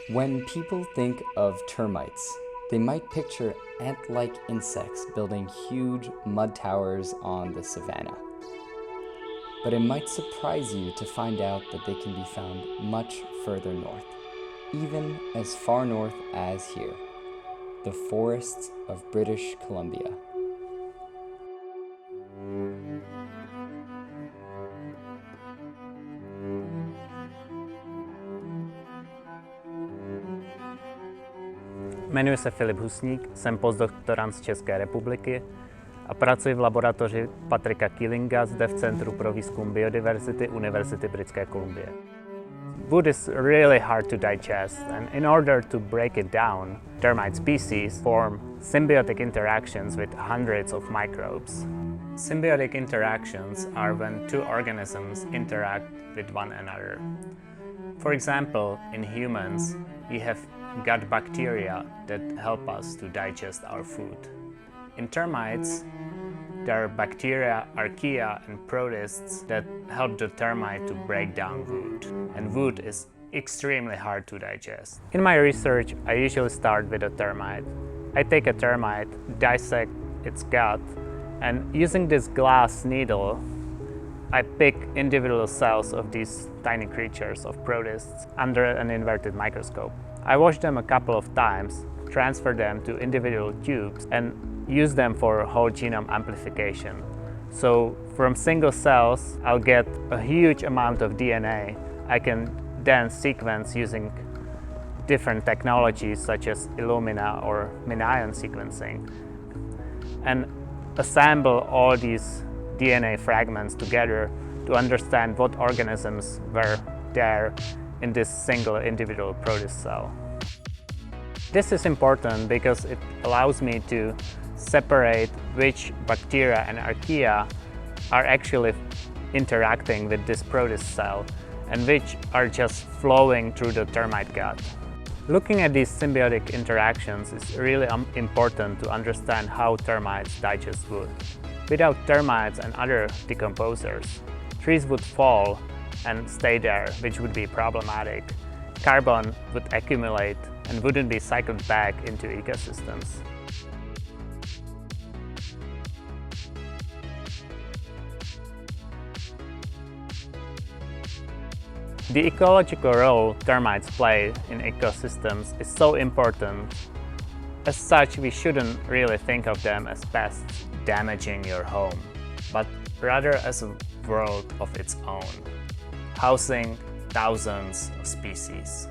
When people think of termites, they might picture ant-like insects building huge mud towers on the savanna. But it might surprise you to find out that they can be found much further north, even as far north as here, the forests of British Columbia. Jmenuji se Filip Husník, jsem postdoktorant z České republiky a pracuji v laboratoři Patricka Keelinga zde v Centru pro výzkum biodiverzity Univerzity Britské Kolumbie. Wood is really hard to digest, and in order to break it down, termite species form symbiotic interactions with hundreds of microbes. Symbiotic interactions are when two organisms interact with one another. For example, in humans, we have gut bacteria that help us to digest our food. In termites, there are bacteria, archaea, and protists that help the termite to break down wood. And wood is extremely hard to digest. In my research, I usually start with a termite. I take a termite, dissect its gut, and using this glass needle, I pick individual cells of these tiny creatures of protists under an inverted microscope. I wash them a couple of times, transfer them to individual tubes, and use them for whole genome amplification. So from single cells, I'll get a huge amount of DNA. I can then sequence using different technologies such as Illumina or MinION sequencing, and assemble all these DNA fragments together to understand what organisms were there in this single individual protist cell. This is important because it allows me to separate which bacteria and archaea are actually interacting with this protist cell and which are just flowing through the termite gut. Looking at these symbiotic interactions is really important to understand how termites digest wood. Without termites and other decomposers, trees would fall and stay there, which would be problematic. Carbon would accumulate and wouldn't be cycled back into ecosystems. The ecological role termites play in ecosystems is so important. As such, we shouldn't really think of them as pests damaging your home, but rather as a world of its own, housing thousands of species.